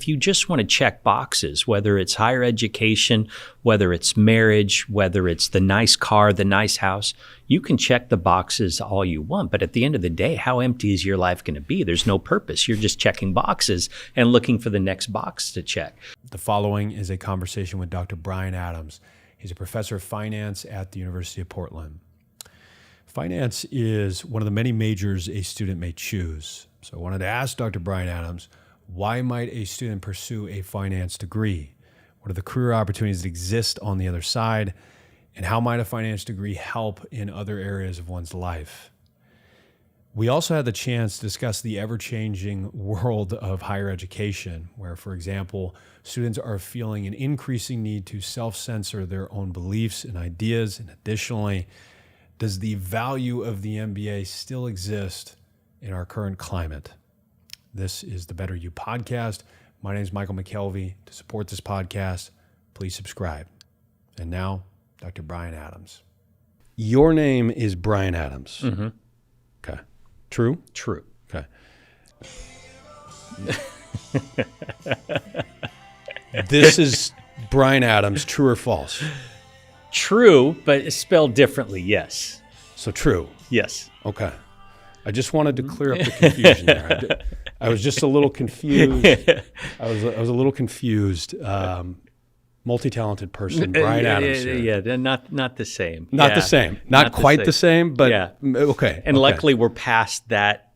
you just want to check boxes, whether it's higher education, whether it's marriage, whether it's the nice car, the nice house, you can check the boxes all you want. But at the end of the day, how empty is your life going to be? There's no purpose. You're just checking boxes and looking for the next box to check. The following is a conversation with Dr. Bryan Adams. He's a professor of finance at the University of Portland. Finance is one of the many majors a student may choose. So I wanted to ask Dr. Bryan Adams, why might a student pursue a finance degree? What are the career opportunities that exist on the other side? And how might a finance degree help in other areas of one's life? We also had the chance to discuss the ever-changing world of higher education, where, for example, students are feeling an increasing need to self-censor their own beliefs and ideas. And additionally, does the value of the MBA still exist in our current climate? This is the Better You podcast. My name is Michael McKelvey. To support this podcast, please subscribe. And now, Dr. Bryan Adams. Your name is Bryan Adams. Mm-hmm. Okay. True? True. Okay. This is Bryan Adams, true or false? True, but it's spelled differently, yes. So true. Yes. Okay. I just wanted to clear up the confusion there. I was just a little confused. I was a little confused. Multi-talented person, Bryan Adams. Yeah, not the same. Not the same. Not quite the same, but yeah. Okay. And luckily we're past that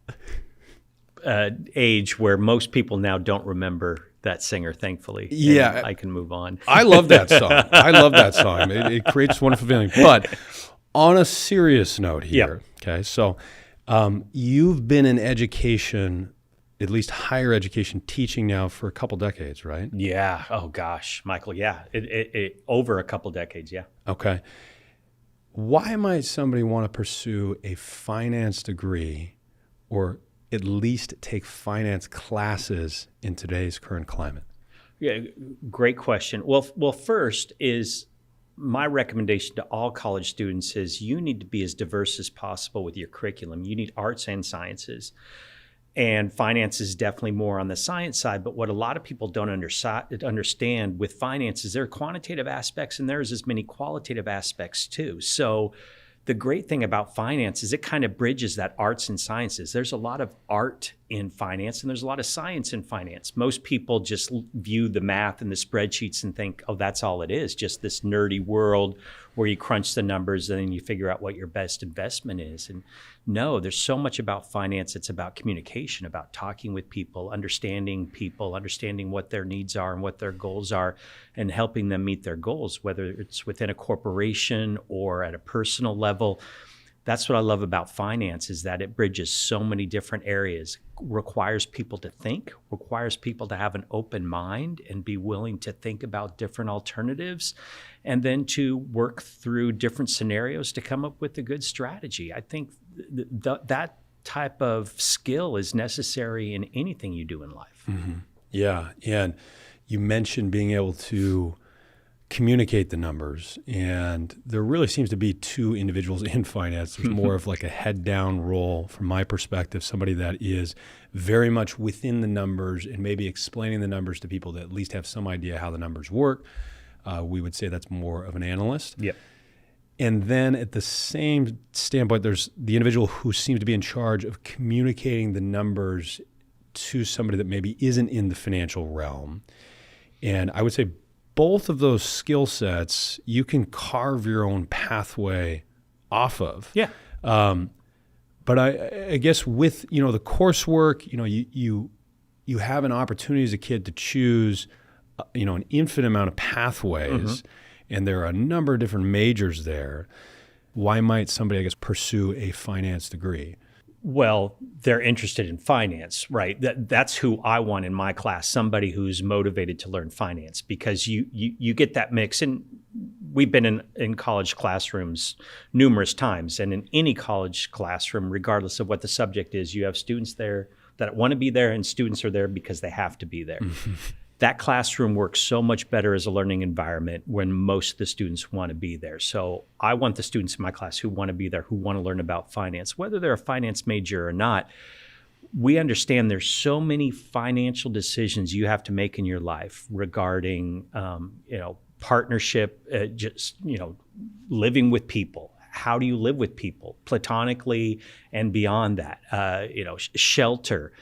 age where most people now don't remember that singer, thankfully. Yeah. And I can move on. I love that song. I love that song. It creates a wonderful feeling. But on a serious note here, okay, so you've been in education, at least higher education, teaching now for a couple decades, right? Yeah. Oh, gosh, Michael, yeah. It over a couple decades, yeah. Okay. Why might somebody want to pursue a finance degree or at least take finance classes in today's current climate? Yeah, great question. Well, first is my recommendation to all college students is you need to be as diverse as possible with your curriculum. You need arts and sciences. And finance is definitely more on the science side. But what a lot of people don't understand with finance is there are quantitative aspects and there's as many qualitative aspects too. So the great thing about finance is it kind of bridges that arts and sciences. There's a lot of art in finance and there's a lot of science in finance. Most people just view the math and the spreadsheets and think, oh, that's all it is, just this nerdy world where you crunch the numbers and then you figure out what your best investment is. And no, there's so much about finance. It's about communication, about talking with people, understanding what their needs are and what their goals are, and helping them meet their goals, whether it's within a corporation or at a personal level. That's what I love about finance is that it bridges so many different areas, requires people to think, requires people to have an open mind and be willing to think about different alternatives, and then to work through different scenarios to come up with a good strategy. I think that type of skill is necessary in anything you do in life. Mm-hmm. Yeah, and you mentioned being able to communicate the numbers, and there really seems to be two individuals in finance. There's more of like a head down role from my perspective, somebody that is very much within the numbers and maybe explaining the numbers to people that at least have some idea how the numbers work. We would say that's more of an analyst. Yep. And then at the same standpoint, there's the individual who seems to be in charge of communicating the numbers to somebody that maybe isn't in the financial realm. And I would say both of those skill sets, you can carve your own pathway off of. Yeah. But I guess with, the coursework, you have an opportunity as a kid to choose, an infinite amount of pathways, and there are a number of different majors there. Why might somebody, I guess, pursue a finance degree? Well, they're interested in finance, right? That's who I want in my class, somebody who's motivated to learn finance, because you get that mix. And we've been in college classrooms numerous times, and in any college classroom, regardless of what the subject is, you have students there that want to be there and students are there because they have to be there. That classroom works so much better as a learning environment when most of the students want to be there. So I want the students in my class who want to be there, who want to learn about finance, whether they're a finance major or not. we understand there's so many financial decisions you have to make in your life regarding, partnership, living with people. How do you live with people platonically and beyond that? Shelter,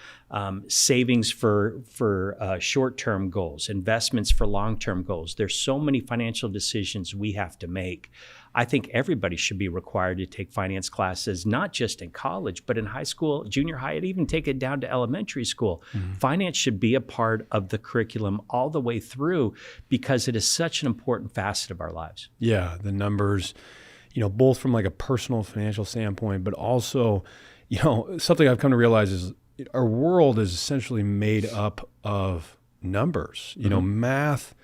savings for short-term goals, investments for long-term goals. There's so many financial decisions we have to make. I think everybody should be required to take finance classes, not just in college, but in high school, junior high, and even take it down to elementary school. Mm-hmm. Finance should be a part of the curriculum all the way through because it is such an important facet of our lives. Yeah, the numbers, both from like a personal financial standpoint, but also, something I've come to realize is our world is essentially made up of numbers. Mm-hmm. Math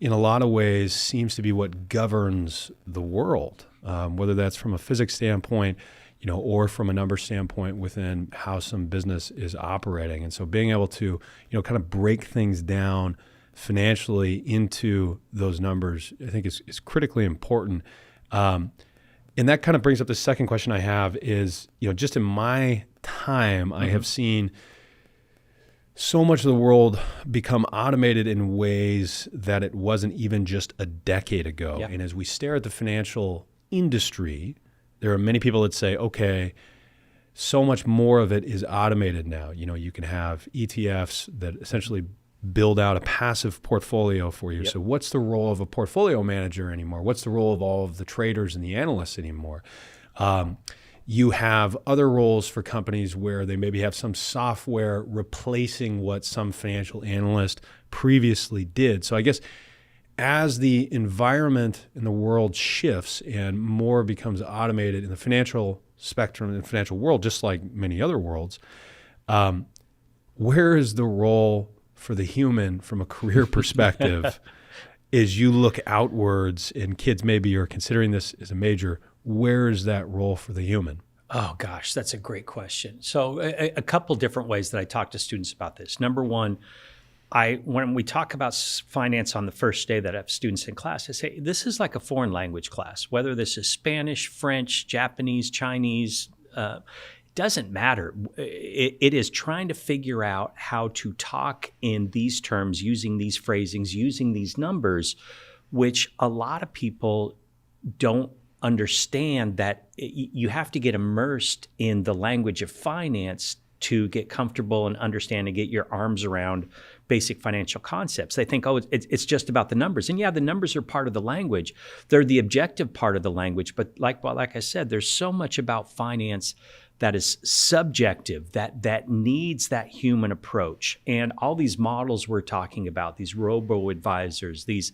in a lot of ways seems to be what governs the world, whether that's from a physics standpoint, or from a number standpoint within how some business is operating. And so being able to, kind of break things down financially into those numbers, I think is critically important. And that kind of brings up the second question I have is, just in my time, mm-hmm. I have seen so much of the world become automated in ways that it wasn't even just a decade ago. Yeah. And as we stare at the financial industry, there are many people that say, okay, so much more of it is automated now. You can have ETFs that essentially build out a passive portfolio for you. Yep. So what's the role of a portfolio manager anymore? What's the role of all of the traders and the analysts anymore? You have other roles for companies where they maybe have some software replacing what some financial analyst previously did. So I guess as the environment in the world shifts and more becomes automated in the financial spectrum and the financial world, just like many other worlds, where is the role for the human from a career perspective as you look outwards and kids maybe are considering this as a major? Where is that role for the human? Oh, gosh, that's a great question. So a couple different ways that I talk to students about this. Number one, when we talk about finance on the first day that I have students in class, I say, this is like a foreign language class, whether this is Spanish, French, Japanese, Chinese, doesn't matter. It is trying to figure out how to talk in these terms, using these phrasings, using these numbers, which a lot of people don't understand that you have to get immersed in the language of finance to get comfortable and understand and get your arms around basic financial concepts. They think, it's just about the numbers. And yeah, the numbers are part of the language. They're the objective part of the language. But like I said, there's so much about finance that is subjective, that needs that human approach. And all these models we're talking about, these robo-advisors, these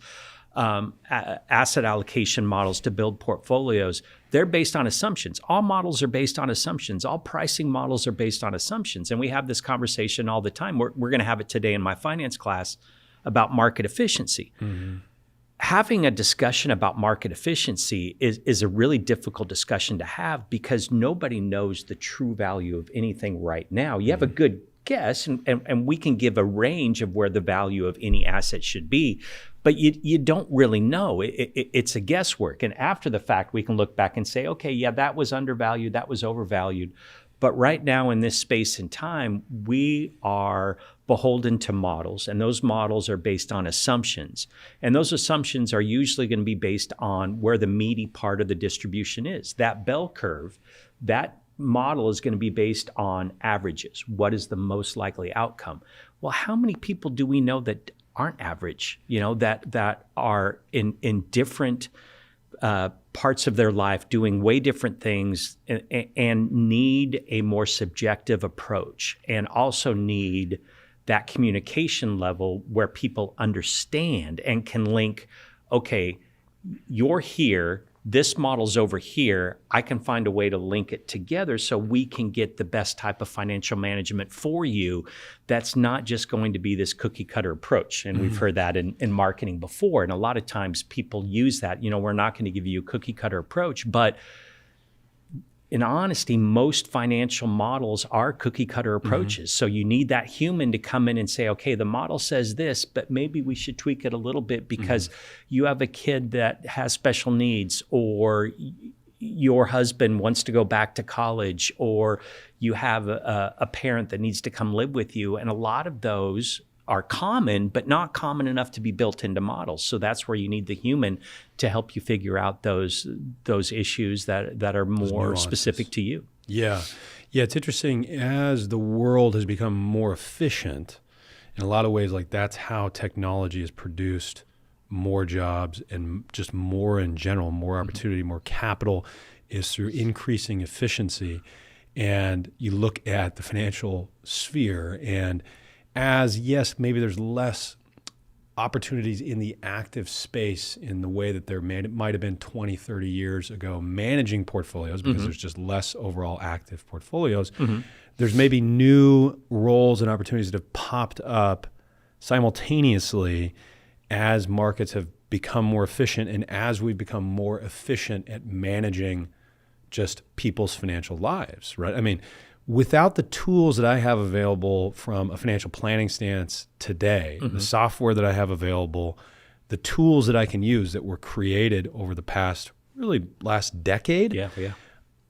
asset allocation models to build portfolios, they're based on assumptions. All models are based on assumptions. All pricing models are based on assumptions. And we have this conversation all the time. We're going to have it today in my finance class about market efficiency. Mm-hmm. Having a discussion about market efficiency is a really difficult discussion to have because nobody knows the true value of anything right now. You have a good guess, and we can give a range of where the value of any asset should be, but you don't really know. It's a guesswork. And after the fact, we can look back and say, okay, yeah, that was undervalued, that was overvalued. But right now in this space and time, we are beholden to models, and those models are based on assumptions. And those assumptions are usually going to be based on where the meaty part of the distribution is. That bell curve, that model is going to be based on averages. What is the most likely outcome? Well, how many people do we know that aren't average, that are in different parts of their life doing way different things and need a more subjective approach and also need that communication level where people understand and can link, okay, you're here, this model's over here, I can find a way to link it together so we can get the best type of financial management for you that's not just going to be this cookie cutter approach. And we've heard that in marketing before. And a lot of times people use that, we're not going to give you a cookie cutter approach, but in honesty, most financial models are cookie cutter approaches. So you need that human to come in and say, okay, the model says this, but maybe we should tweak it a little bit because you have a kid that has special needs, or your husband wants to go back to college, or you have a parent that needs to come live with you. And a lot of those are common, but not common enough to be built into models. So that's where you need the human to help you figure out those issues that are more specific to you. Yeah. Yeah, it's interesting. As the world has become more efficient, in a lot of ways, like that's how technology has produced more jobs and just more in general, more opportunity, more capital is through increasing efficiency. And you look at the financial sphere, and as, yes, maybe there's less opportunities in the active space in the way that there might have been 20, 30 years ago managing portfolios, because there's just less overall active portfolios. There's maybe new roles and opportunities that have popped up simultaneously as markets have become more efficient and as we've become more efficient at managing just people's financial lives, right? I mean, without the tools that I have available from a financial planning stance today, the software that I have available, the tools that I can use that were created over the past, really last decade,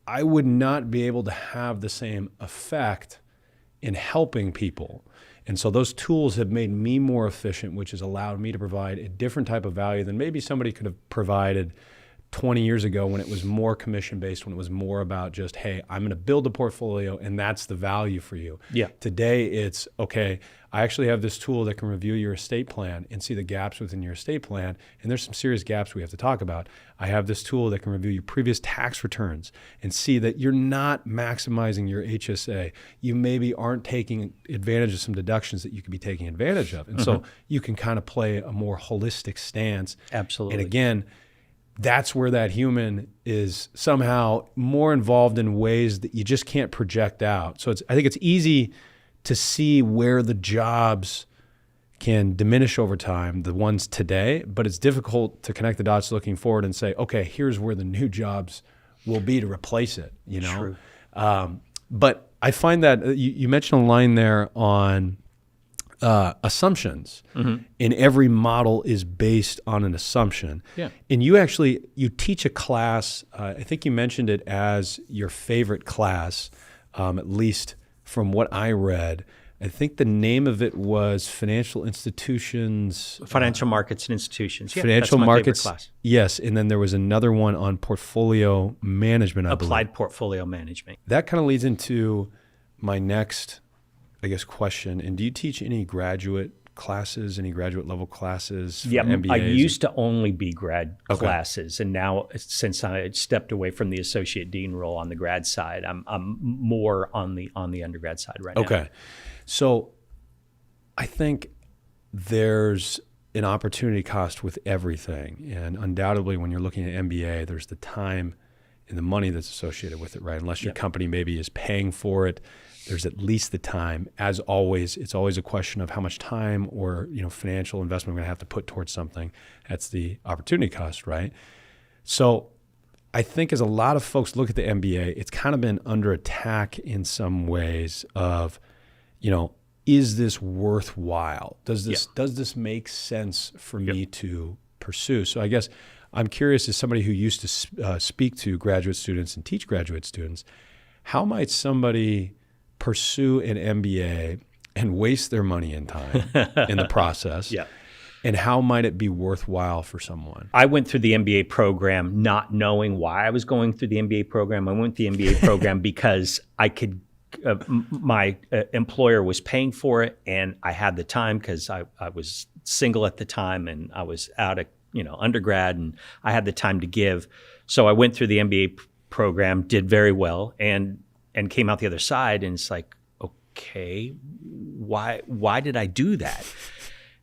I would not be able to have the same effect in helping people. And so those tools have made me more efficient, which has allowed me to provide a different type of value than maybe somebody could have provided 20 years ago when it was more commission-based, when it was more about just, hey, I'm going to build a portfolio and that's the value for you. Today it's, okay, I actually have this tool that can review your estate plan and see the gaps within your estate plan. And there's some serious gaps we have to talk about. I have this tool that can review your previous tax returns and see that you're not maximizing your HSA. You maybe aren't taking advantage of some deductions that you could be taking advantage of. And so you can kind of play a more holistic stance. Absolutely. And again, that's where that human is somehow more involved in ways that you just can't project out. So I think it's easy to see where the jobs can diminish over time, the ones today, but it's difficult to connect the dots looking forward and say, okay, here's where the new jobs will be to replace it, you know? But I find that you mentioned a line there on assumptions, and every model is based on an assumption. And you teach a class, I think you mentioned it as your favorite class, at least from what I read. I think the name of it was Financial Markets and Institutions. Financial Markets, class. Yes, and then there was another one on portfolio management, Applied portfolio management. That kind of leads into my next, I guess, question. And do you teach any graduate classes, any graduate level classes for MBAs? I used to only be grad classes, and now since I stepped away from the associate dean role on the grad side, I'm more on the undergrad side right now. So I think there's an opportunity cost with everything, and undoubtedly when you're looking at MBA, there's the time and the money that's associated with it, right? Unless your company maybe is paying for it, there's at least the time. As always, it's always a question of how much time or financial investment we're going to have to put towards something. That's the opportunity cost, right? So I think as a lot of folks look at the MBA, it's kind of been under attack in some ways of, is this worthwhile? Does this make sense for me to pursue? So I guess I'm curious, as somebody who used to speak to graduate students and teach graduate students, how might somebody pursue an MBA and waste their money and time in the process? And how might it be worthwhile for someone? I went through the MBA program not knowing why I was going through the MBA program. I went through the MBA program because I could, my employer was paying for it, and I had the time because I was single at the time and I was out of undergrad, and I had the time to give. So I went through the MBA program, did very well, and came out the other side, and it's like, okay, why did I do that?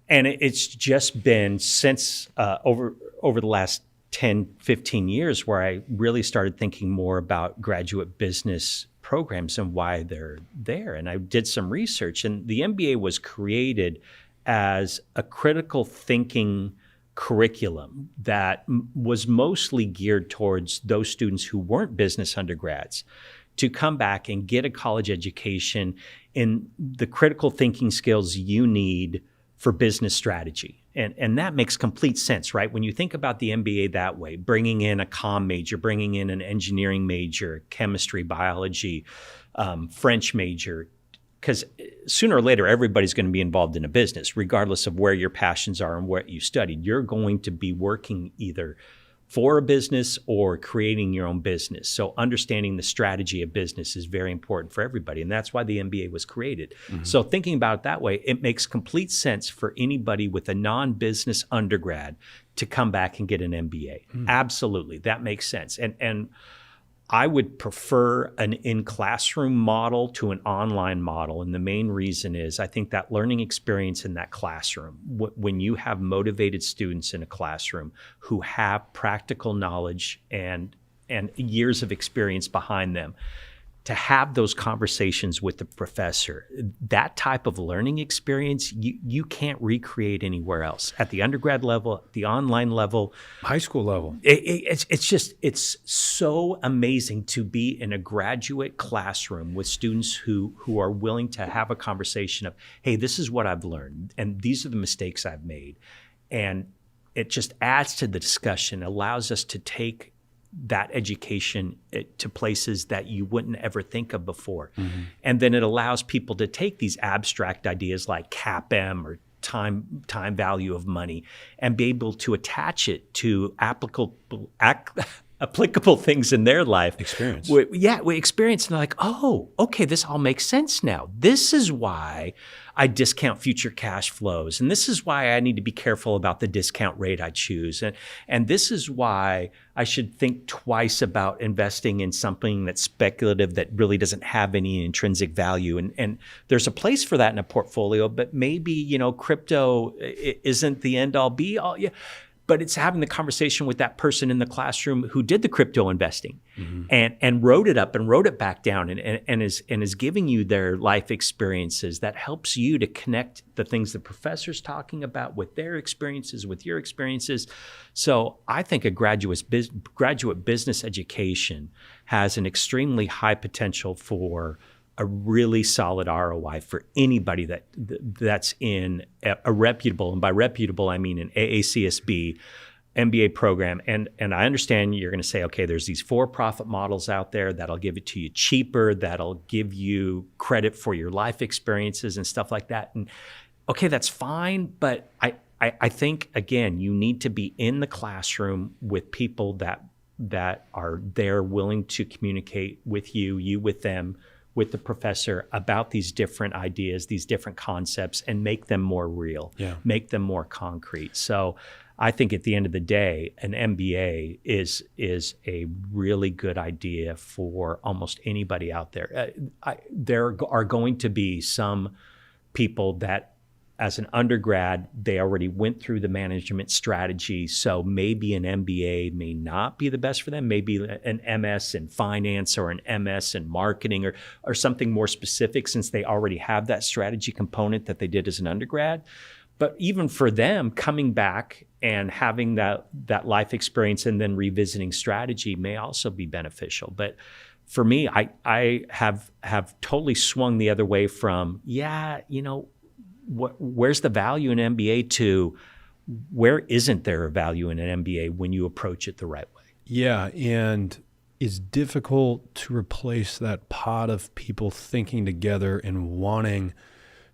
And it's just been since over the last 10, 15 years where I really started thinking more about graduate business programs and why they're there. And I did some research, and the MBA was created as a critical thinking curriculum that was mostly geared towards those students who weren't business undergrads, to come back and get a college education in the critical thinking skills you need for business strategy. And that makes complete sense, right? When you think about the MBA that way, bringing in a comm major, bringing in an engineering major, chemistry, biology, French major, because sooner or later, everybody's going to be involved in a business, regardless of where your passions are and what you studied. You're going to be working either for a business or creating your own business. So understanding the strategy of business is very important for everybody. And that's why the MBA was created. So thinking about it that way, it makes complete sense for anybody with a non-business undergrad to come back and get an MBA. Absolutely. That makes sense. And I would prefer an in-classroom model to an online model. And the main reason is I think that learning experience in that classroom, when you have motivated students in a classroom who have practical knowledge and years of experience behind them, to have those conversations with the professor, that type of learning experience, you can't recreate anywhere else. At the undergrad level, the online level, High school level. it's so amazing to be in a graduate classroom with students who are willing to have a conversation of, hey, this is what I've learned, and these are the mistakes I've made. And it just adds to the discussion, allows us to take that education to places that you wouldn't ever think of before. And then it allows people to take these abstract ideas like CAPM or time value of money and be able to attach it to applicable things in their life. Experience. We experience, and they're like, oh, okay, this all makes sense now. This is why I discount future cash flows. And this is why I need to be careful about the discount rate I choose. And this is why I should think twice about investing in something that's speculative that really doesn't have any intrinsic value. And there's a place for that in a portfolio, but maybe, crypto isn't the end all be all. Yeah. But it's having the conversation with that person in the classroom who did the crypto investing and wrote it up and wrote it back down and is giving you their life experiences that helps you to connect the things the professor's talking about with their experiences, with your experiences. So I think a graduate business education has an extremely high potential for a really solid ROI for anybody that's in a reputable, and by reputable I mean an AACSB MBA program. And I understand you're going to say, okay, there's these for-profit models out there that'll give it to you cheaper, that'll give you credit for your life experiences and stuff like that. And okay, that's fine, but I think again, you need to be in the classroom with people that are there willing to communicate with you with them, with the professor about these different ideas, these different concepts, and make them more real, make them more concrete. So I think at the end of the day, an MBA is a really good idea for almost anybody out there. There are going to be some people that, as an undergrad, they already went through the management strategy. So maybe an MBA may not be the best for them. Maybe an MS in finance or an MS in marketing or something more specific, since they already have that strategy component that they did as an undergrad. But even for them, coming back and having that life experience and then revisiting strategy may also be beneficial. But for me, I have totally swung the other way from, where's the value in an MBA to where isn't there a value in an MBA when you approach it the right way? Yeah, and it's difficult to replace that pot of people thinking together and wanting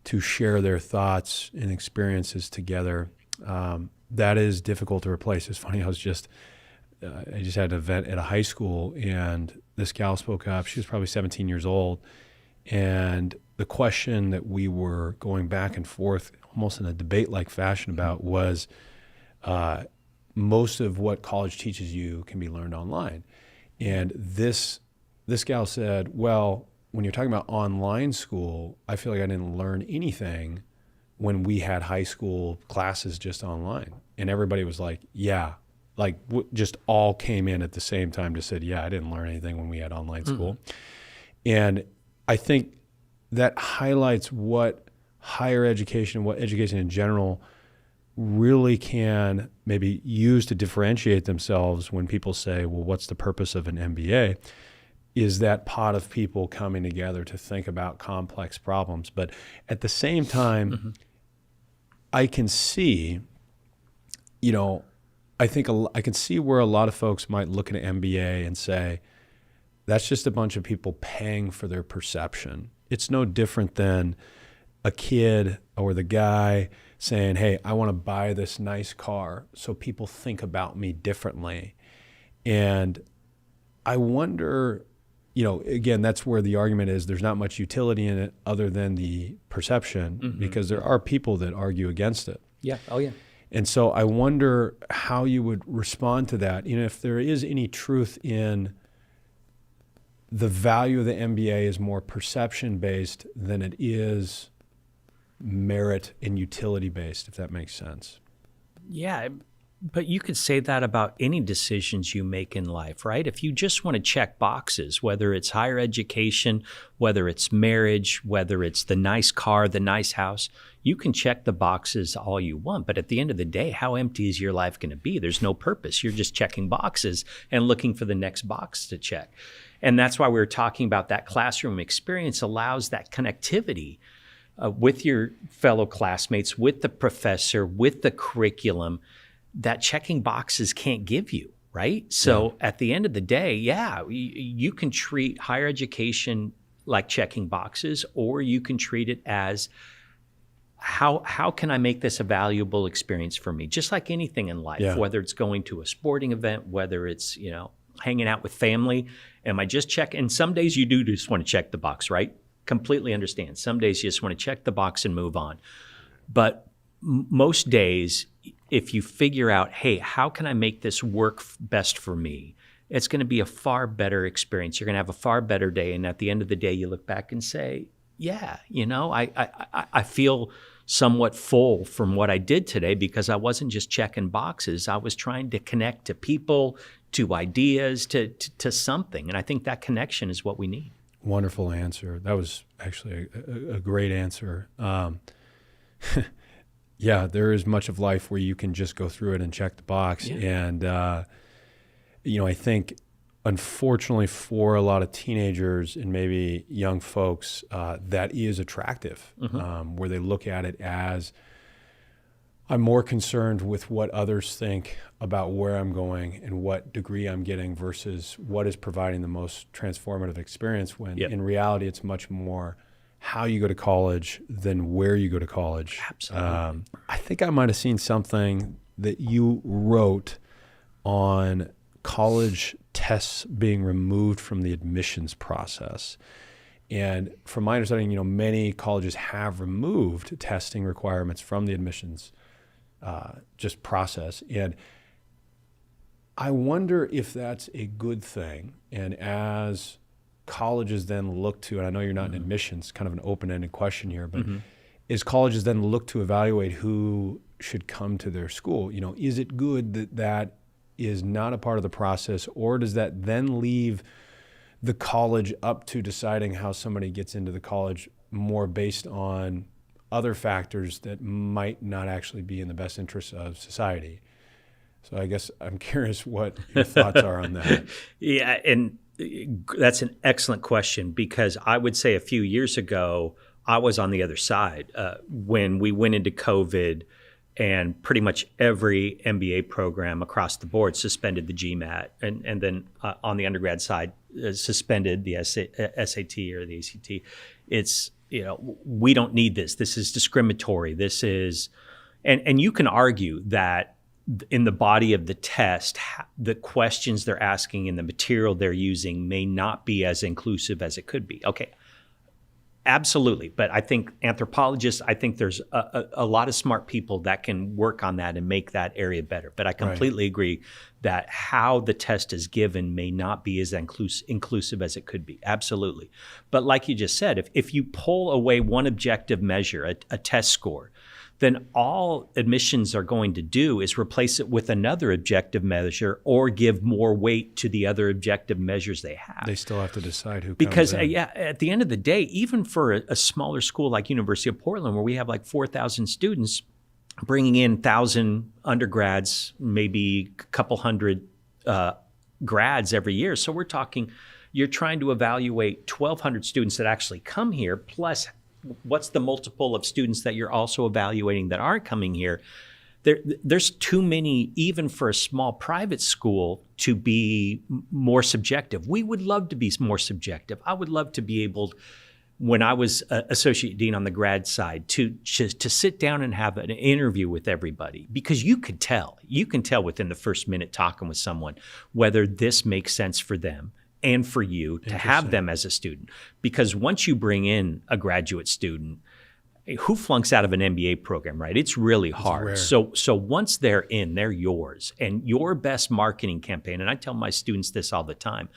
to share their thoughts and experiences together. That is difficult to replace. It's funny, I just had an event at a high school, and this gal spoke up. She was probably 17 years old, and the question that we were going back and forth almost in a debate-like fashion about was most of what college teaches you can be learned online. And this gal said, well, when you're talking about online school, I feel like I didn't learn anything when we had high school classes just online. And everybody was like, yeah, just all came in at the same time to said, yeah, I didn't learn anything when we had online school. And I think that highlights what higher education, what education in general really can maybe use to differentiate themselves when people say, well, what's the purpose of an MBA? Is that pot of people coming together to think about complex problems. But at the same time, I can see, you know, I think I can see where a lot of folks might look at an MBA and say, that's just a bunch of people paying for their perception. It's no different than a kid or the guy saying, hey, I want to buy this nice car so people think about me differently. And I wonder, you know, again, that's where the argument is there's not much utility in it other than the perception, because there are people that argue against it. Yeah. Oh, yeah. And so I wonder how you would respond to that. You know, if there is any truth in the value of the MBA is more perception-based than it is merit and utility-based, if that makes sense. Yeah, but you could say that about any decisions you make in life, right? If you just want to check boxes, whether it's higher education, whether it's marriage, whether it's the nice car, the nice house, you can check the boxes all you want. But at the end of the day, how empty is your life going to be? There's no purpose. You're just checking boxes and looking for the next box to check. And that's why we were talking about that classroom experience allows that connectivity with your fellow classmates, with the professor, with the curriculum that checking boxes can't give you, right? So at the end of the day, you can treat higher education like checking boxes, or you can treat it as how can I make this a valuable experience for me? Just like anything in life, whether it's going to a sporting event, whether it's, you know, hanging out with family. Am I just checking? And some days you do just want to check the box, right? Completely understand. Some days you just want to check the box and move on. But most days, if you figure out, hey, how can I make this work best for me? It's going to be a far better experience. You're going to have a far better day. And at the end of the day, you look back and say, yeah, you know, I feel somewhat full from what I did today because I wasn't just checking boxes. I was trying to connect to people, to ideas, to something. And I think that connection is what we need. Wonderful answer. That was actually a great answer. Yeah, there is much of life where you can just go through it and check the box. Yeah. And, you know, I think, unfortunately for a lot of teenagers and maybe young folks, that is attractive, where they look at it as, I'm more concerned with what others think about where I'm going and what degree I'm getting versus what is providing the most transformative experience, when in reality, it's much more how you go to college than where you go to college. Absolutely. I think I might have seen something that you wrote on college tests being removed from the admissions process. And from my understanding, you know, many colleges have removed testing requirements from the admissions just process. And I wonder if that's a good thing. And as colleges then look to, and I know you're not in admissions, kind of an open-ended question here, but as colleges then look to evaluate who should come to their school, you know, is it good that that is not a part of the process, or does that then leave the college up to deciding how somebody gets into the college more based on other factors that might not actually be in the best interest of society? So I guess I'm curious what your thoughts are on that. Yeah, and that's an excellent question, because I would say a few years ago, I was on the other side when we went into COVID and pretty much every MBA program across the board suspended the GMAT, and then on the undergrad side suspended the SAT or the ACT. It's, you know, we don't need this. This is discriminatory. This is, and you can argue that in the body of the test, the questions they're asking and the material they're using may not be as inclusive as it could be. Okay, absolutely. But I think anthropologists, I think there's a lot of smart people that can work on that and make that area better. But I completely agree that how the test is given may not be as inclusive as it could be. Absolutely. But like you just said, if you pull away one objective measure, a test score, then all admissions are going to do is replace it with another objective measure or give more weight to the other objective measures they have. They still have to decide who because comes in. At the end of the day, even for a smaller school like University of Portland, where we have like 4,000 students, bringing in 1,000 undergrads, maybe a couple hundred grads every year. So we're talking, you're trying to evaluate 1,200 students that actually come here, plus what's the multiple of students that you're also evaluating that aren't coming here? There's too many, even for a small private school, to be more subjective. We would love to be more subjective. I would love to be able, when I was associate dean on the grad side, to sit down and have an interview with everybody, because you can tell within the first minute talking with someone whether this makes sense for them and for you to have them as a student. Because once you bring in a graduate student, who flunks out of an MBA program, right? It's really hard. So once they're in, they're yours. And your best marketing campaign, and I tell my students this all the time,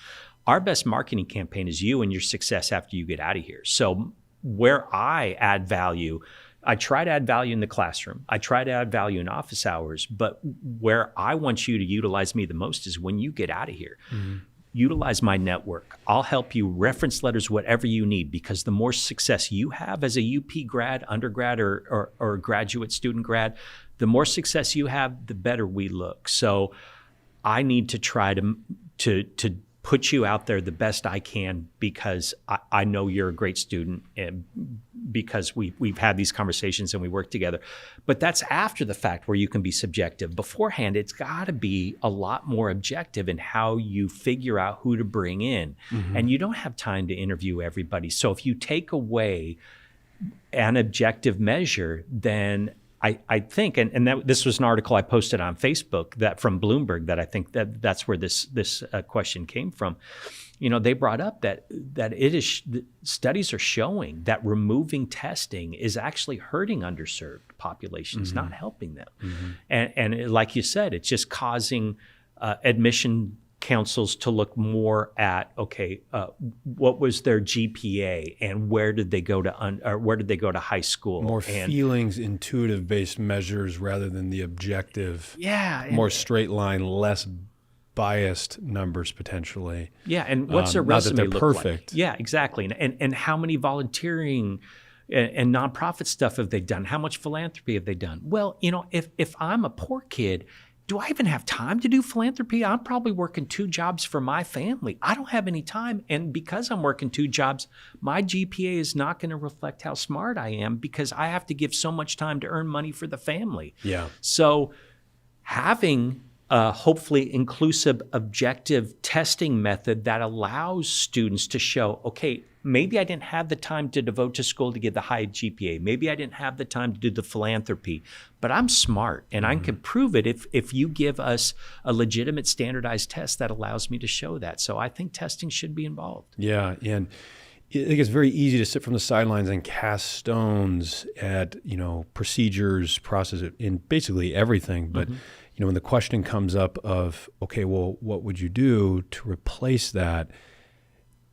our best marketing campaign is you and your success after you get out of here. So where I add value, I try to add value in the classroom. I try to add value in office hours. But where I want you to utilize me the most is when you get out of here. Mm-hmm. Utilize my network. I'll help you, reference letters, whatever you need, because the more success you have as a UP grad, undergrad, or graduate student grad, the more success you have, the better we look. So I need to try to put you out there the best I can, because I know you're a great student, and because we've had these conversations and we work together. But that's after the fact, where you can be subjective. Beforehand, it's got to be a lot more objective in how you figure out who to bring in. Mm-hmm. And you don't have time to interview everybody. So if you take away an objective measure, then I think, and this was an article I posted on Facebook that from Bloomberg, that I think that's where this question came from. You know, they brought up that studies are showing that removing testing is actually hurting underserved populations, mm-hmm. not helping them. Mm-hmm. And like you said, it's just causing admission councils to look more at, what was their GPA and where did they go to high school? More feelings, intuitive based measures rather than the objective. Yeah. More straight line, less biased numbers potentially. Yeah, and what's their resume look perfect. Like? Yeah, exactly. And how many volunteering and nonprofit stuff have they done? How much philanthropy have they done? Well, you know, if I'm a poor kid, do I even have time to do philanthropy? I'm probably working 2 jobs for my family. I don't have any time. And because I'm working 2 jobs, my GPA is not going to reflect how smart I am, because I have to give so much time to earn money for the family. Yeah. So having a hopefully inclusive, objective testing method that allows students to show, okay, maybe I didn't have the time to devote to school to get the high GPA. Maybe I didn't have the time to do the philanthropy, but I'm smart and I can prove it if you give us a legitimate standardized test that allows me to show that. So I think testing should be involved. Yeah, and I think it's very easy to sit from the sidelines and cast stones at, procedures, processes, in basically everything. But, when the question comes up of, okay, well, what would you do to replace that?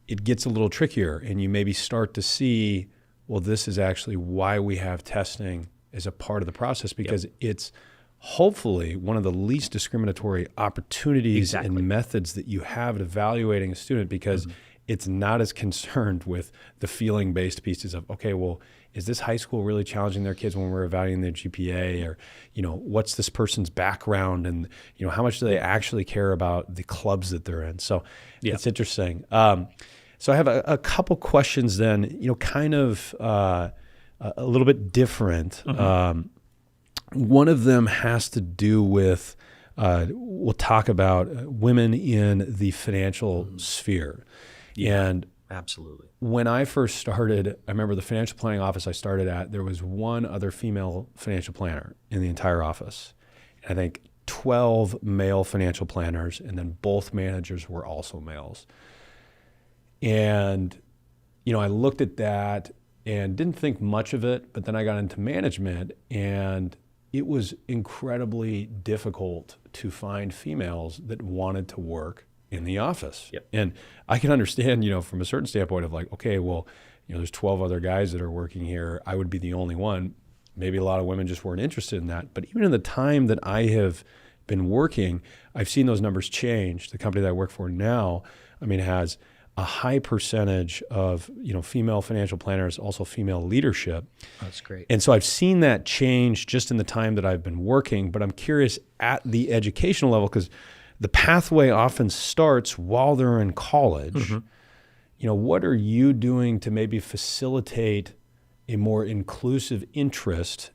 It gets a little trickier, and you maybe start to see, well, this is actually why we have testing as a part of the process, because it's hopefully one of the least discriminatory opportunities and methods that you have at evaluating a student, because it's not as concerned with the feeling-based pieces of, okay, well, is this high school really challenging their kids when we're evaluating their GPA, or, what's this person's background, and, how much do they actually care about the clubs that they're in? So it's interesting. So I have a couple questions then, kind of a little bit different. One of them has to do with, we'll talk about women in the financial sphere. Yeah, and absolutely. When I first started, I remember the financial planning office I started at, there was one other female financial planner in the entire office. And I think 12 male financial planners, and then both managers were also males. And, I looked at that and didn't think much of it, but then I got into management, and it was incredibly difficult to find females that wanted to work in the office. Yep. And I can understand, from a certain standpoint of like, okay, well, there's 12 other guys that are working here. I would be the only one. Maybe a lot of women just weren't interested in that. But even in the time that I have been working, I've seen those numbers change. The company that I work for now, has a high percentage of, female financial planners, also female leadership. That's great. And so I've seen that change just in the time that I've been working, but I'm curious at the educational level, because the pathway often starts while they're in college. What are you doing to maybe facilitate a more inclusive interest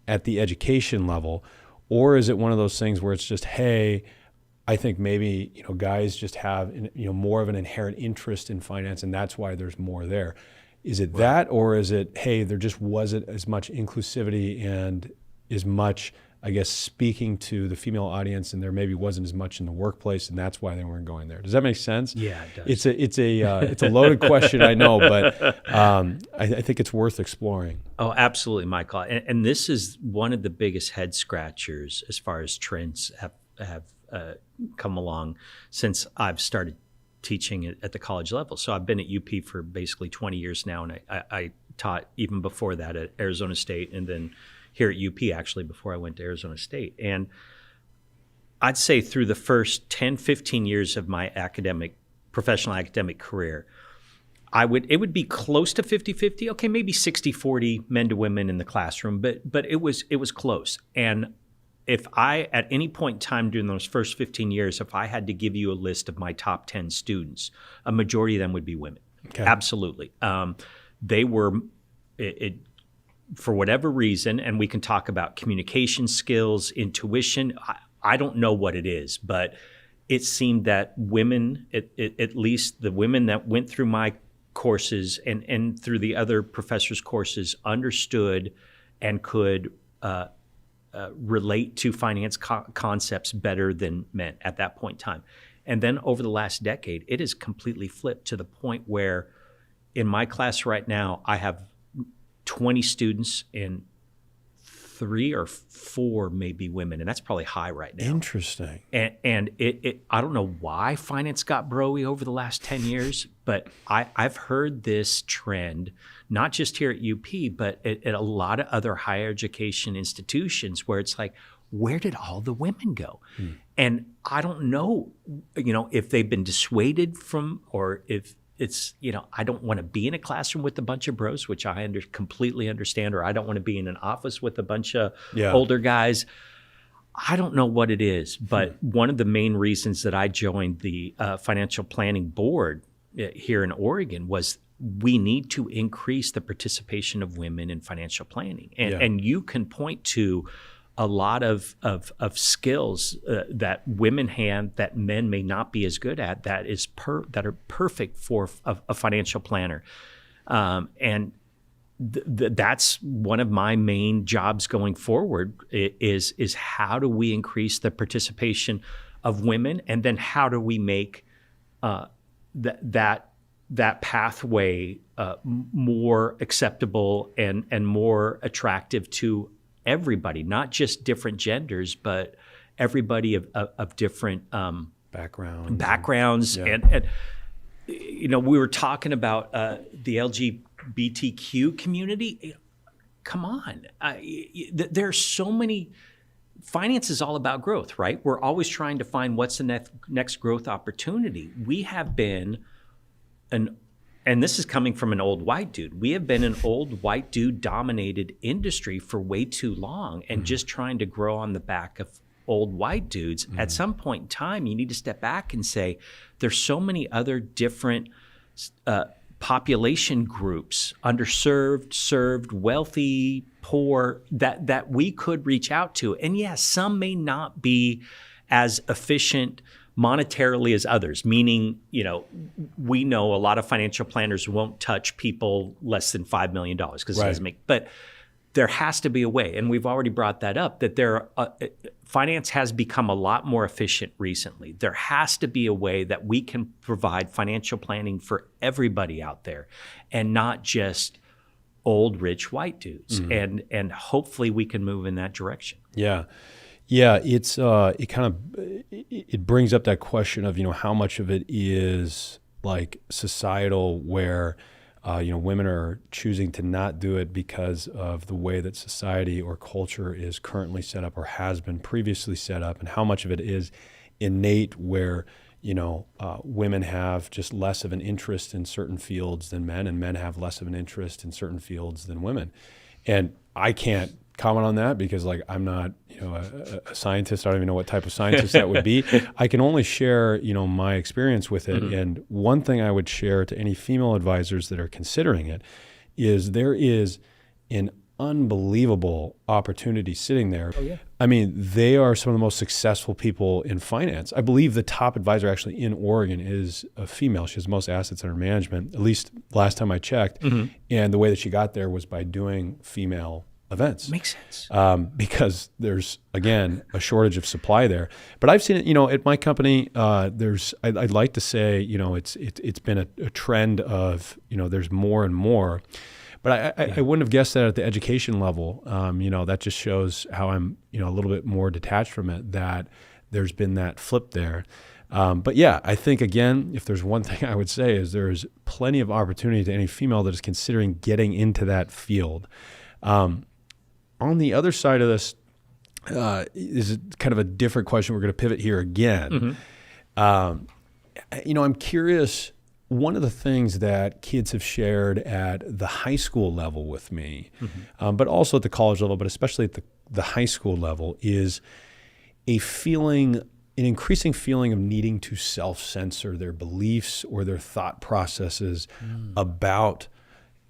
at the education level, or is it one of those things where it's just, hey, I think maybe, guys just have, more of an inherent interest in finance, and that's why there's more there. Is it that, or is it, hey, there just wasn't as much inclusivity and as much, I guess, speaking to the female audience, and there maybe wasn't as much in the workplace, and that's why they weren't going there? Does that make sense? Yeah, it does. It's a loaded question, I know, but I think it's worth exploring. Oh, absolutely, Michael. And this is one of the biggest head scratchers as far as trends have come along since I've started teaching at the college level. So I've been at UP for basically 20 years now, and I taught even before that at Arizona State, and then here at UP actually before I went to Arizona State. And I'd say through the first 10, 15 years of my professional academic career, it would be close to 50-50, okay, maybe 60-40 men to women in the classroom, but it was close. And if I, at any point in time during those first 15 years, if I had to give you a list of my top 10 students, a majority of them would be women. Okay. Absolutely. They were, for whatever reason, and we can talk about communication skills, intuition, I don't know what it is, but it seemed that women, at least the women that went through my courses and through the other professors' courses, understood and could relate to finance concepts better than men at that point in time. And then over the last decade, it has completely flipped to the point where in my class right now, I have 20 students and 3 or 4 maybe women, and that's probably high right now. Interesting. And it I don't know why finance got broy over the last 10 years, but I've heard this trend, not just here at UP, but at a lot of other higher education institutions where it's like, where did all the women go? And I don't know, if they've been dissuaded from, or if it's, I don't want to be in a classroom with a bunch of bros, which I completely understand, or I don't want to be in an office with a bunch of older guys. I don't know what it is, but one of the main reasons that I joined the financial planning board here in Oregon was we need to increase the participation of women in financial planning. And you can point to a lot of skills that women have that men may not be as good at, that are perfect for a financial planner. And that's one of my main jobs going forward is how do we increase the participation of women, and then how do we make that pathway more acceptable and more attractive to everybody, not just different genders, but everybody of different backgrounds. Yeah. And we were talking about the LGBTQ community. Come on, there's so many. Finance is all about growth, right? We're always trying to find what's the next growth opportunity. We have been and this is coming from an old white dude. We have been an old white dude dominated industry for way too long, and just trying to grow on the back of old white dudes. At some point in time, you need to step back and say, there's so many other different population groups, underserved, served, wealthy, poor, that we could reach out to. And yes, some may not be as efficient monetarily as others, meaning, we know a lot of financial planners won't touch people less than $5 million because it doesn't make, but there has to be a way. And we've already brought that up, that finance has become a lot more efficient recently. There has to be a way that we can provide financial planning for everybody out there and not just old, rich white dudes. And hopefully we can move in that direction. Yeah. It brings up that question of, how much of it is like societal, where, women are choosing to not do it because of the way that society or culture is currently set up or has been previously set up, and how much of it is innate, where, women have just less of an interest in certain fields than men, and men have less of an interest in certain fields than women. And I can't comment on that because I'm not, a scientist. I don't even know what type of scientist that would be. I can only share, my experience with it. And one thing I would share to any female advisors that are considering it is there is an unbelievable opportunity sitting there. Oh, yeah. I mean, they are some of the most successful people in finance. I believe the top advisor actually in Oregon is a female. She has most assets under management, at least last time I checked. And the way that she got there was by doing female events. Makes sense. Because there's, again, a shortage of supply there. But I've seen it, at my company, I'd like to say, it's been a trend of, there's more and more. But I wouldn't have guessed that at the education level. That just shows how I'm, a little bit more detached from it, that there's been that flip there. But yeah, I think, again, if there's one thing I would say is there's plenty of opportunity to any female that is considering getting into that field. On the other side of this is kind of a different question. We're going to pivot here again. I'm curious. One of the things that kids have shared at the high school level with me, but also at the college level, but especially at the high school level, is an increasing feeling of needing to self-censor their beliefs or their thought processes about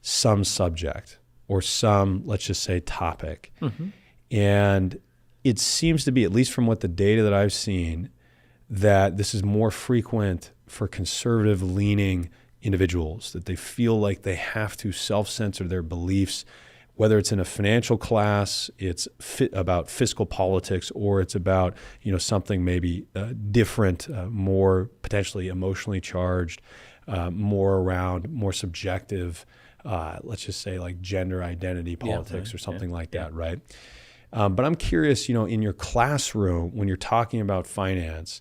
some subject or some, let's just say, topic. And it seems to be, at least from what the data that I've seen, that this is more frequent for conservative-leaning individuals, that they feel like they have to self-censor their beliefs, whether it's in a financial class, it's about fiscal politics, or it's about something maybe different, more potentially emotionally charged, more subjective, let's just say like gender identity politics or something like that, right? But I'm curious, in your classroom, when you're talking about finance,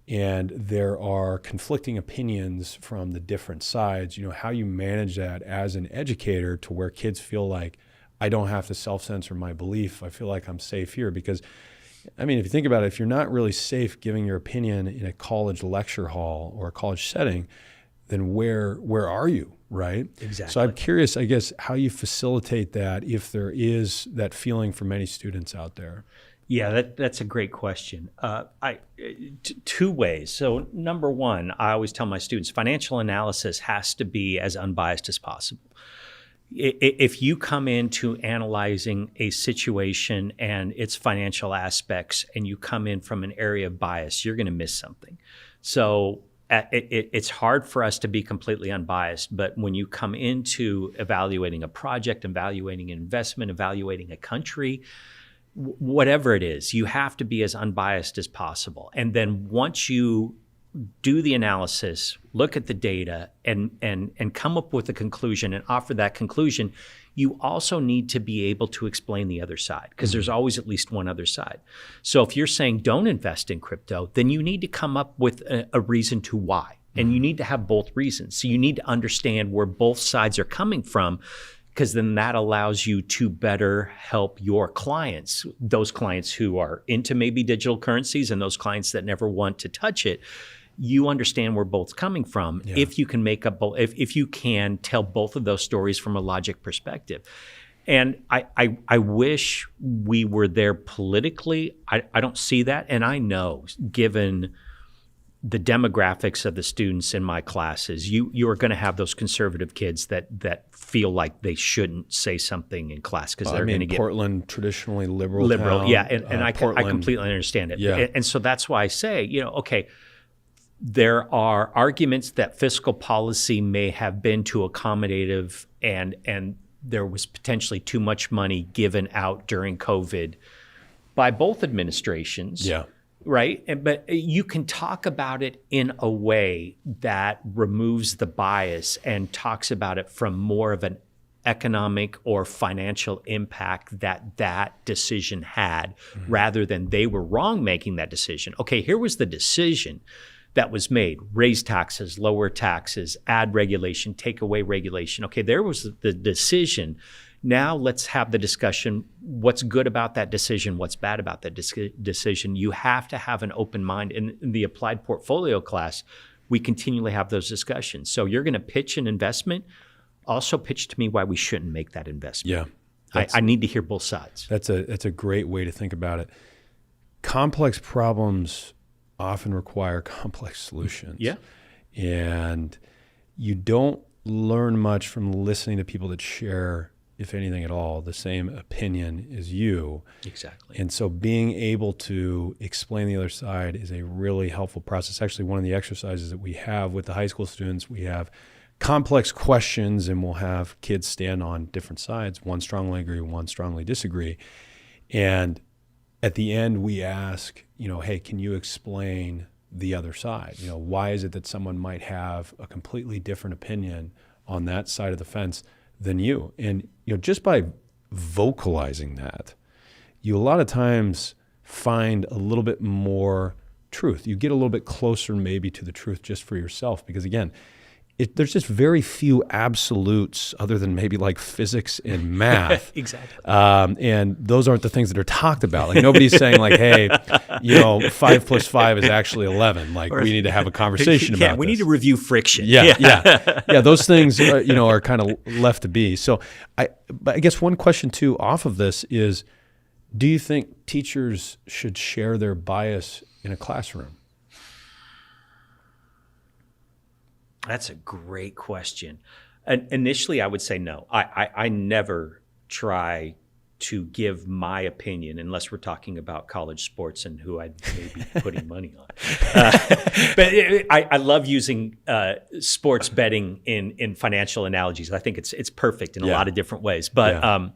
and there are conflicting opinions from the different sides, how you manage that as an educator to where kids feel like, I don't have to self-censor my belief. I feel like I'm safe here. Because, if you think about it, if you're not really safe giving your opinion in a college lecture hall or a college setting, then where are you, right? Exactly. So I'm curious, I guess, how you facilitate that if there is that feeling for many students out there. Yeah, that's a great question. Two ways. So number one, I always tell my students, financial analysis has to be as unbiased as possible. If you come into analyzing a situation and its financial aspects, and you come in from an area of bias, you're going to miss something. So it's hard for us to be completely unbiased, but when you come into evaluating a project, evaluating an investment, evaluating a country, whatever it is, you have to be as unbiased as possible. And then once you do the analysis, look at the data, and come up with a conclusion and offer that conclusion, you also need to be able to explain the other side, because there's always at least one other side. So if you're saying don't invest in crypto, then you need to come up with a reason to why. And you need to have both reasons. So you need to understand where both sides are coming from, because then that allows you to better help your clients, those clients who are into maybe digital currencies and those clients that never want to touch it. You understand where both coming from if you can make up both, if you can tell both of those stories from a logic perspective. And I wish we were there politically. I don't see that. And I know, given the demographics of the students in my classes, you are going to have those conservative kids that feel like they shouldn't say something in class because they're going to get Portland, traditionally liberal town, and I completely understand it. And so that's why I say, okay, there are arguments that fiscal policy may have been too accommodative, and there was potentially too much money given out during COVID by both administrations. Yeah. Right? But you can talk about it in a way that removes the bias and talks about it from more of an economic or financial impact that decision had, rather than they were wrong making that decision. Okay, here was the decision that was made: raise taxes, lower taxes, add regulation, take away regulation. Okay, there was the decision. Now let's have the discussion. What's good about that decision? What's bad about that decision? You have to have an open mind. In the applied portfolio class, we continually have those discussions. So you're going to pitch an investment. Also pitch to me why we shouldn't make that investment. Yeah, I need to hear both sides. That's a great way to think about it. Complex problems often require complex solutions. Yeah. And you don't learn much from listening to people that share, if anything at all, the same opinion as you. Exactly. And so being able to explain the other side is a really helpful process. Actually, one of the exercises that we have with the high school students, we have complex questions, and we'll have kids stand on different sides. One strongly agree, one strongly disagree. And at the end, we ask, hey, can you explain the other side? Why is it that someone might have a completely different opinion on that side of the fence than you? And just by vocalizing that, you a lot of times find a little bit more truth. You get a little bit closer maybe to the truth just for yourself, because again, there's just very few absolutes other than maybe like physics and math. Exactly. And those aren't the things that are talked about. Like nobody's saying like, hey, 5 plus 5 is actually 11. Like we need to have a conversation about we this. need to review friction. Yeah. Those things, are kind of left to be. So but I guess one question too off of this is, do you think teachers should share their bias in a classroom? That's a great question. Initially, I would say no. I never try to give my opinion unless we're talking about college sports and who I may be putting money on. But I love using sports betting in financial analogies. I think it's perfect in a lot of different ways. But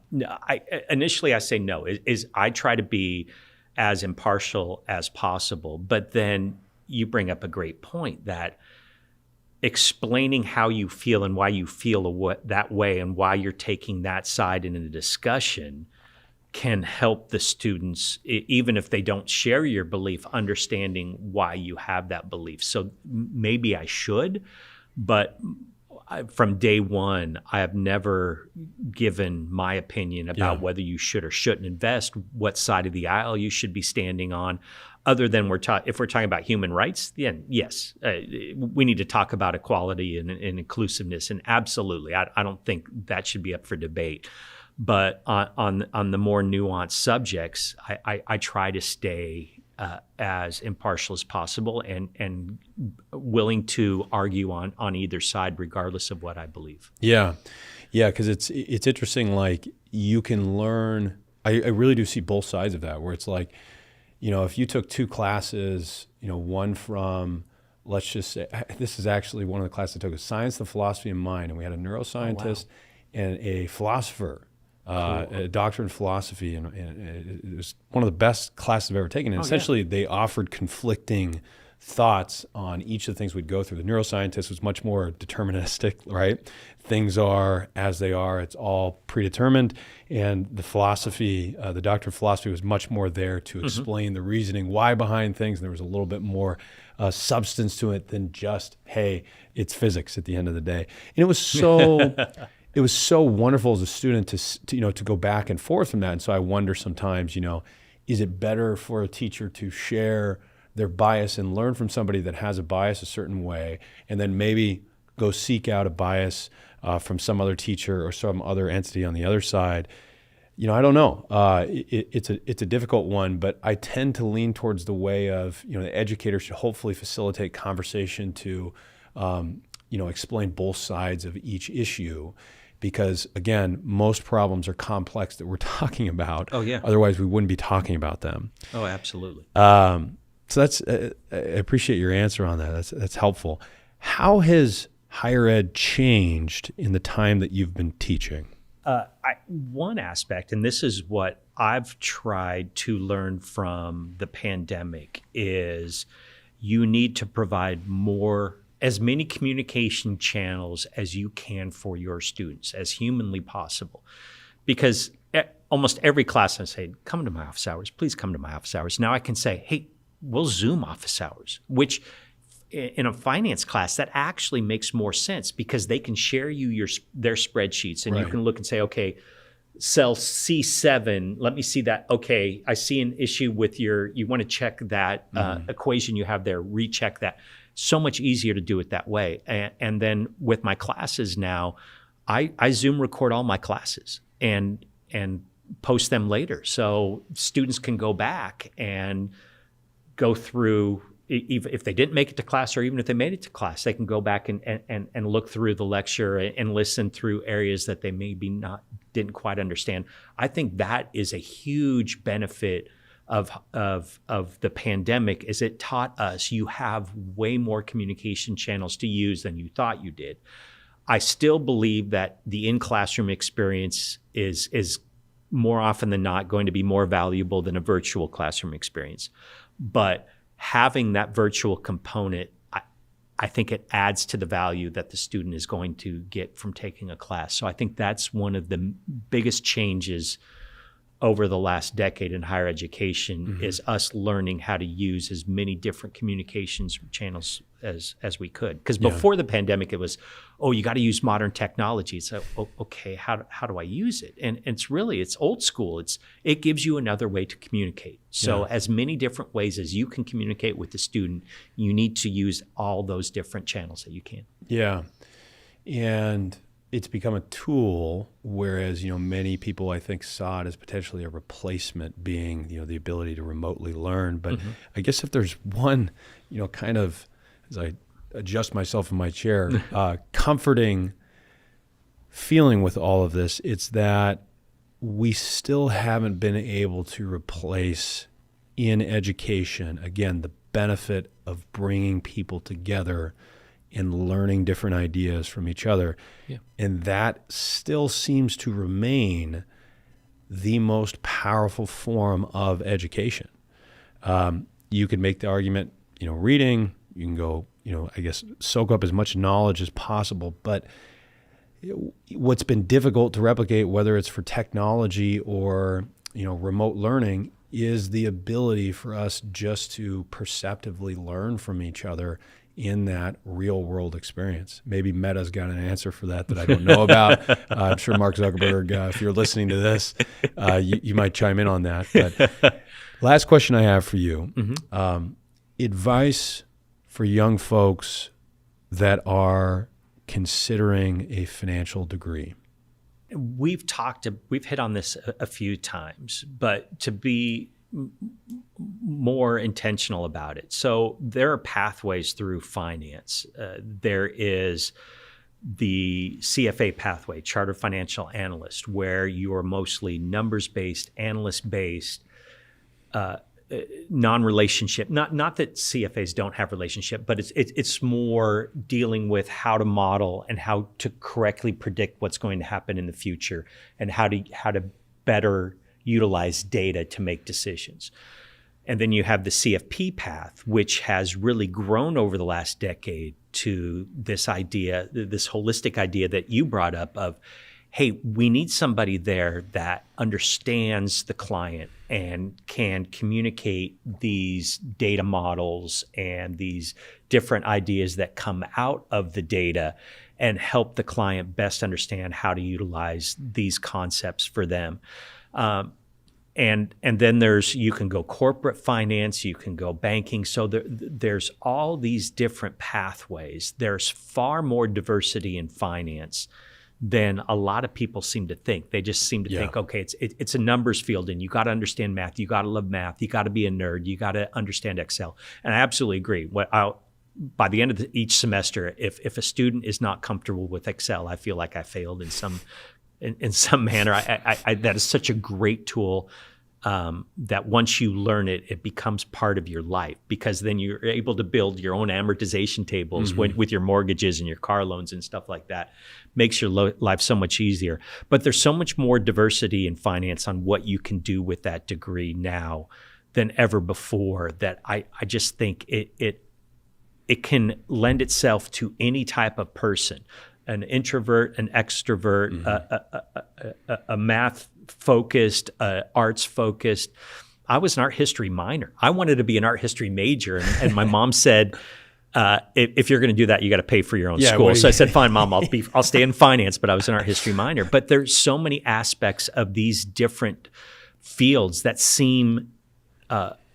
initially, I say no. I try to be as impartial as possible. But then you bring up a great point that explaining how you feel and why you feel that way and why you're taking that side in a discussion can help the students, even if they don't share your belief, understanding why you have that belief. So maybe I should, but from day one, I have never given my opinion about whether you should or shouldn't invest, what side of the aisle you should be standing on. Other than if we're talking about human rights, then yes, we need to talk about equality and inclusiveness, and absolutely, I don't think that should be up for debate. But on the more nuanced subjects, I try to stay as impartial as possible and willing to argue on either side, regardless of what I believe. Yeah, because it's interesting. Like you can learn. I really do see both sides of that, where it's like, if you took 2 classes, one from, let's just say, this is actually one of the classes I took, is Science, the Philosophy of Mind, and we had a neuroscientist and a philosopher, a doctor in philosophy, and it was one of the best classes I've ever taken. And essentially, they offered conflicting thoughts on each of the things we'd go through. The neuroscientist was much more deterministic, right? Things are as they are. It's all predetermined. And the philosophy, the doctor of philosophy was much more there to explain the reasoning, why behind things. And there was a little bit more substance to it than just, hey, it's physics at the end of the day. And it was so... It was so wonderful as a student to go back and forth from that. And so I wonder sometimes, is it better for a teacher to share their bias and learn from somebody that has a bias a certain way, and then maybe go seek out a bias from some other teacher or some other entity on the other side? I don't know. It's a difficult one, but I tend to lean towards the way of, the educator should hopefully facilitate conversation to, explain both sides of each issue. Because again, most problems are complex that we're talking about. Oh yeah. Otherwise, we wouldn't be talking about them. Oh, absolutely. So that's I appreciate your answer on that. That's helpful. How has higher ed changed in the time that you've been teaching? One aspect, and this is what I've tried to learn from the pandemic, is you need to provide as many communication channels as you can for your students, as humanly possible. Because almost every class I say, come to my office hours, please come to my office hours. Now I can say, hey, we'll Zoom office hours, which in a finance class, that actually makes more sense because they can share you their spreadsheets and you can look and say, okay, cell C7, let me see that. Okay, I see an issue with you want to check that equation you have there, recheck that. So much easier to do it that way. And then with my classes now, I Zoom record all my classes and post them later. So students can go back and go through even if they didn't make it to class, or even if they made it to class, they can go back and look through the lecture and listen through areas that they maybe didn't quite understand. I think that is a huge benefit of the pandemic, is it taught us you have way more communication channels to use than you thought you did. I still believe that the in-classroom experience is more often than not going to be more valuable than a virtual classroom experience. But having that virtual component, I think it adds to the value that the student is going to get from taking a class. So I think that's one of the biggest changes over the last decade in higher education, is us learning how to use as many different communications channels as we could. Because before the pandemic, it was, you got to use modern technology. So, okay, how do I use it? And it's old school. It gives you another way to communicate. So as many different ways as you can communicate with the student, you need to use all those different channels that you can. Yeah. And it's become a tool, whereas, many people, I think, saw it as potentially a replacement, being, the ability to remotely learn. But I guess if there's one, kind of, as I adjust myself in my chair, comforting feeling with all of this, it's that we still haven't been able to replace in education, again, the benefit of bringing people together and learning different ideas from each other. Yeah. And that still seems to remain the most powerful form of education. You could make the argument, reading, you can go, I guess, soak up as much knowledge as possible. But what's been difficult to replicate, whether it's for technology or, remote learning, is the ability for us just to perceptively learn from each other in that real world experience. Maybe Meta's got an answer for that I don't know about. I'm sure Mark Zuckerberg, if you're listening to this, you might chime in on that. But last question I have for you, advice for young folks that are considering a financial degree. We've hit on this a few times, but to be more intentional about it. So there are pathways through finance. There is the CFA pathway, Chartered Financial Analyst, where you are mostly numbers-based, analyst-based, non-relationship. Not that CFAs don't have relationship, but it's more dealing with how to model and how to correctly predict what's going to happen in the future, and how to better utilize data to make decisions. And then you have the CFP path, which has really grown over the last decade to this idea, this holistic idea that you brought up of, hey, we need somebody there that understands the client and can communicate these data models and these different ideas that come out of the data and help the client best understand how to utilize these concepts for them. And then you can go corporate finance, you can go banking. So there's all these different pathways. There's far more diversity in finance than a lot of people seem to think. They just seem to think, okay, it's a numbers field, and you got to understand math. You got to love math. You got to be a nerd. You got to understand Excel. And I absolutely agree. By the end of each semester, if a student is not comfortable with Excel, I feel like I failed in some manner. That is such a great tool that once you learn it, it becomes part of your life, because then you're able to build your own amortization tables with your mortgages and your car loans and stuff like that. Makes your life so much easier. But there's so much more diversity in finance on what you can do with that degree now than ever before, that I just think it can lend itself to any type of person. An introvert, an extrovert, a math-focused, arts-focused. I was an art history minor. I wanted to be an art history major, and my mom said, if you're going to do that, you got to pay for your own school. So I said, fine, Mom, I'll stay in finance, but I was an art history minor. But there's so many aspects of these different fields that seem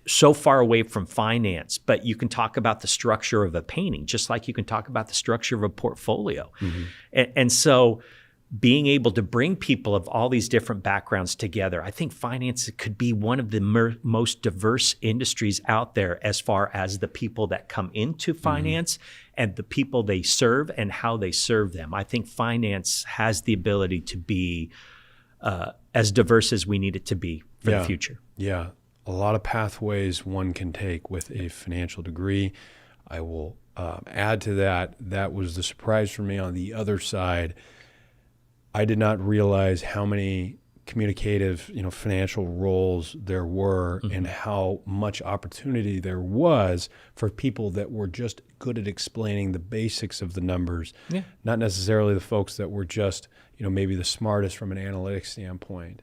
so far away from finance, but you can talk about the structure of a painting, just like you can talk about the structure of a portfolio. And so being able to bring people of all these different backgrounds together. I think finance could be one of the most diverse industries out there as far as the people that come into finance and the people they serve and how they serve them. I think finance has the ability to be as diverse as we need it to be for the future. Yeah, a lot of pathways one can take with a financial degree. I will add to that. That was the surprise for me on the other side. I did not realize how many communicative, financial roles there were and how much opportunity there was for people that were just good at explaining the basics of the numbers, not necessarily the folks that were just, maybe the smartest from an analytics standpoint.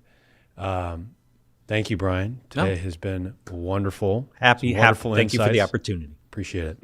Thank you, Brian. Today has been wonderful. Happy. Wonderful Thank you for the insights. opportunity. Appreciate it.